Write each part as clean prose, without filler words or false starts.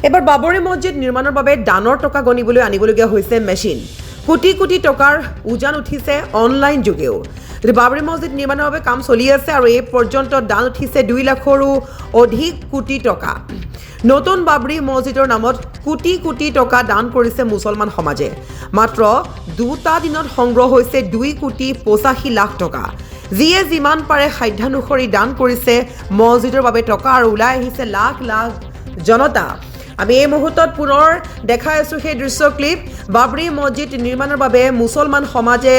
এবাৰ বাবৰি মছজিদ নিৰ্মাণৰ বাবে দানৰ টকা গণিবলৈ আনিবলগীয়া হৈছে মেচিন। কোটি কোটি টকাৰ উজান উঠিছে অনলাইন যোগেও। বাবৰি মছজিদ নিৰ্মাণৰ বাবে কাম চলি আছে আৰু এই পৰ্যন্ত দান উঠিছে 2 লাখৰো অধিক কোটি টকা। নতুন বাবৰি মছজিদৰ নামত কোটি কোটি টকা দান কৰিছে মুছলমান সমাজে। মাত্ৰ 2টা দিনত সংগ্ৰহ হৈছে 2 কোটি 85 লাখ টকা। যিয়ে যিমান পাৰে সাধ্যানুসৰি দান কৰিছে মছজিদৰ বাবে টকা আৰু ওলাই আহিছে লাখ লাখ জনতা। আমি এই মুহূৰ্তত পুনৰ দেখাই আছোঁ সেই দৃশ্য ক্লিপ। বাবৰি মছজিদ নিৰ্মাণৰ বাবে মুছলমান সমাজে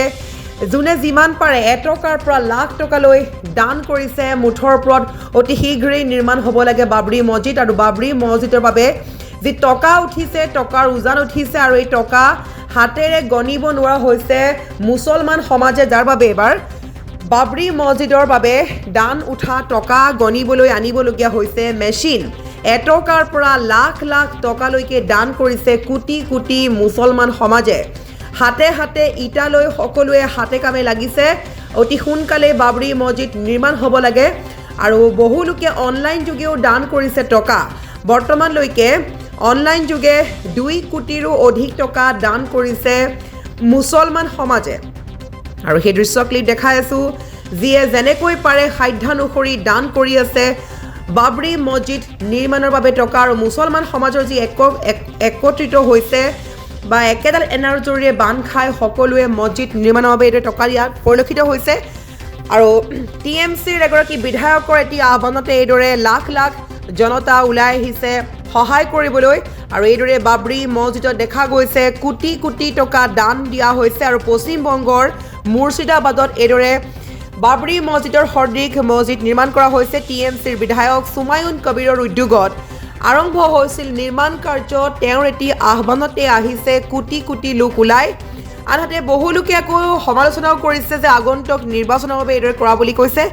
যোনে যিমান পাৰে এটকাৰ পৰা লাখ টকালৈ দান কৰিছে। মুঠৰ ওপৰত অতি শীঘ্ৰেই নিৰ্মাণ হ'ব লাগে বাবৰি মছজিদ আৰু বাবৰি মছজিদৰ বাবে যি টকা উঠিছে, টকাৰ উজান উঠিছে আৰু এই টকা হাতেৰে গণিব নোৱাৰা হৈছে মুছলমান সমাজে, যাৰ বাবে এবাৰ বাবৰি মছজিদৰ বাবে দান উঠা টকা গণিবলৈ আনিবলগীয়া হৈছে মেচিন। এটকাৰ পৰা লাখ লাখ টকালৈকে দান কৰিছে কোটি কোটি মুছলমান সমাজে। হাতে হাতে ইটালৈ সকলোৱে হাতে কামে লাগিছে। অতি সোনকালে বাবৰি মছজিদ নিৰ্মাণ হ'ব লাগে আৰু বহু লোকে অনলাইন যোগেও দান কৰিছে টকা। বৰ্তমানলৈকে অনলাইন যোগে 2 কোটিৰো অধিক টকা দান কৰিছে মুছলমান সমাজে আৰু সেই দৃশ্য ক্লিপ দেখাই আছোঁ। যিয়ে যেনেকৈ পাৰে সাধ্যানুসৰি দান কৰি আছে বাবৰি মছজিদ নিৰ্মাণৰ বাবে টকা আৰু মুছলমান সমাজৰ যি একত্ৰিত হৈছে বা একেডাল এনাৰজৰিৰে বান্ধ খাই সকলোৱে মছজিদ নিৰ্মাণৰ বাবে এইদৰে টকা দিয়া পৰিলক্ষিত হৈছে। আৰু TMCৰ এগৰাকী বিধায়কৰ এটি আহ্বানতে এইদৰে লাখ লাখ জনতা ওলাই আহিছে সহায় কৰিবলৈ আৰু এইদৰে বাবৰি মছজিদত দেখা গৈছে কোটি কোটি টকা দান দিয়া হৈছে। আৰু পশ্চিমবংগৰ মুৰ্ছিদাবাদত এইদৰে বাবৰি মছজিদৰ সদৃশ মছজিদ নিৰ্মাণ কৰা হৈছে। TMCৰ বিধায়ক সুমায়ুন কবিৰৰ উদ্যোগত আৰম্ভ হৈছিল নিৰ্মাণ কাৰ্য। তেওঁৰ এটি আহ্বানতে আহিছে কোটি কোটি লোক ওলাই। আনহাতে বহু লোকে আকৌ সমালোচনাও কৰিছে যে আগন্তুক নিৰ্বাচনৰ বাবে এইদৰে কৰা বুলি কৈছে।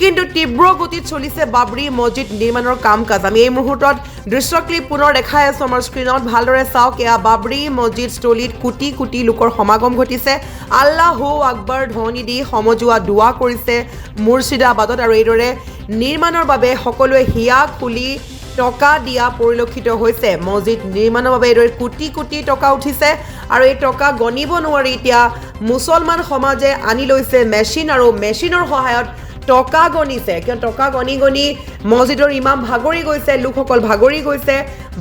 কিন্তু তীব্ৰ গতিত চলিছে বাবৰি মছজিদ নিৰ্মাণৰ কাম কাজ। আমি এই মুহূৰ্তত দৃশ্য ক্লিপ পুনৰ দেখাই আছোঁ আমাৰ স্ক্ৰীণত, ভালদৰে চাওক। এয়া বাবৰি মছজিদ স্থলীত কোটি কোটি লোকৰ সমাগম ঘটিছে। আল্লাহু আকবৰ ধ্বনি দি সমজুৱা দোৱা কৰিছে মুৰ্ছিদাবাদত আৰু এইদৰে নিৰ্মাণৰ বাবে সকলোৱে হিয়া খুলি টকা দিয়া পৰিলক্ষিত হৈছে। মছজিদ নিৰ্মাণৰ বাবে এইদৰে কোটি কোটি টকা উঠিছে আৰু এই টকা গণিব নোৱাৰি এতিয়া মুছলমান সমাজে আনি লৈছে মেচিন আৰু মেচিনৰ সহায়ত টকা গণিছে। কিয় টকা গণি গণি মছজিদৰ ইমাম ভাগৰি গৈছে, লোকসকল ভাগৰি গৈছে।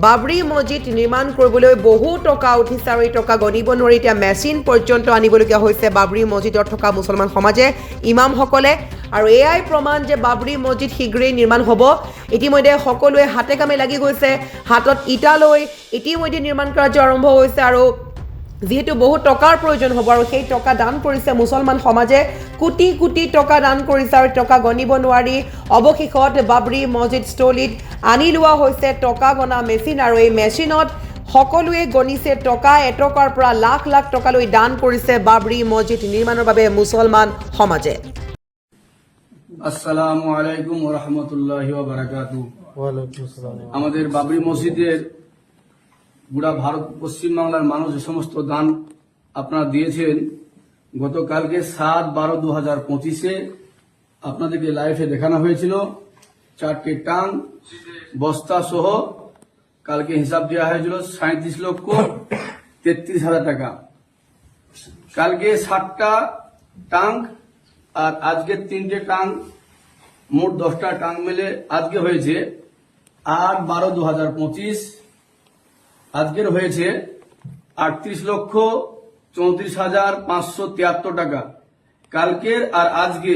বাবৰি মছজিদ নিৰ্মাণ কৰিবলৈ বহু টকা উঠিছে আৰু এই টকা গণিব নোৱাৰি এতিয়া মেচিন পৰ্যন্ত আনিবলগীয়া হৈছে বাবৰি মছজিদত থকা মুছলমান সমাজে, ইমামসকলে। আৰু এয়াই প্ৰমাণ যে বাবৰি মছজিদ শীঘ্ৰেই নিৰ্মাণ হ'ব। ইতিমধ্যে সকলোৱে হাতে কামে লাগি গৈছে, হাতত ইটা লৈ ইতিমধ্যে নিৰ্মাণ কাৰ্য আৰম্ভ হৈছে। আৰু যিহেতু বহু টকাৰ প্ৰয়োজন হ'ব আৰু সেই টকা দান কৰিছে মুছলমান সমাজে, কোটি কোটি টকা দান কৰিছে আৰু টকা গণিব নোৱাৰি অৱশেষত বাবৰি মছজিদ স্থলীত আনি লোৱা হৈছে টকা গণা মেচিন। আৰু এই মেচিনত সকলোৱে গণিছে টকা। এটকাৰ পৰা লাখ লাখ টকালৈ দান কৰিছে বাবৰি মছজিদ নিৰ্মাণৰ বাবে মুছলমান সমাজে। আসসালামু আলাইকুম ওয়া রাহমাতুল্লাহি ওয়া বারাকাতুহু। আমাদের বাবরি মসজিদের গোটা ভারত পশ্চিম বাংলার মানুষ যে সমস্ত দান আপনারা দিয়েছেন, গতকালকে 7/12/2025 আপনাদেরকে লাইভে দেখানো হয়েছিল 4টে টাং বস্তা সহ কালকে হিসাব দেওয়া হয়েছিল 37,33,000 টাকা। কালকে 7টা টাং আর আজকে 3টে টাং, মোট 10টা টাং মিলে আজকে হয়েছে 8/12/2025। আজকের হয়েছে 38,34,573 টাকা। কালকের আর আজকে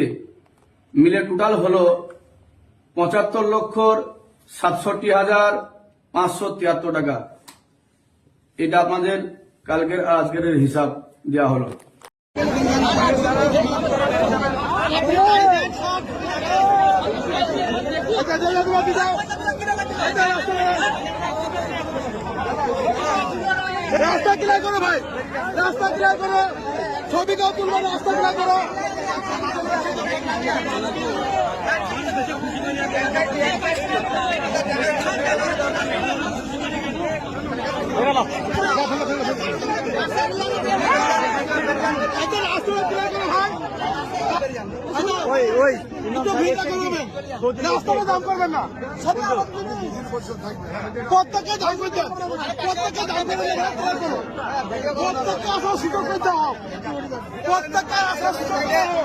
মিলে টোটাল হলো 75,67,573 টাকা। এটা আপনাদের কালকের আর আজকের হিসাব দেওয়া হলো। রাস্তা ক্লিয়ার করো ভাই, রাস্তা ক্লিয়ার করো, ছবি কেউ তুলবো, রাস্তা ক্লিয়ার করো। রাস্তা ক্লিয়ার করো ভাই। ওই একটু ভিড়টা করবেন, রাস্তাটা জাম করবেন না। সবাই প্রত্যেককে দাম করতে, প্রত্যেককে দাম করে প্রত্যেককে আসার সুযোগ করতে হবে, প্রত্যেককে আসার সুযোগ করতে হবে।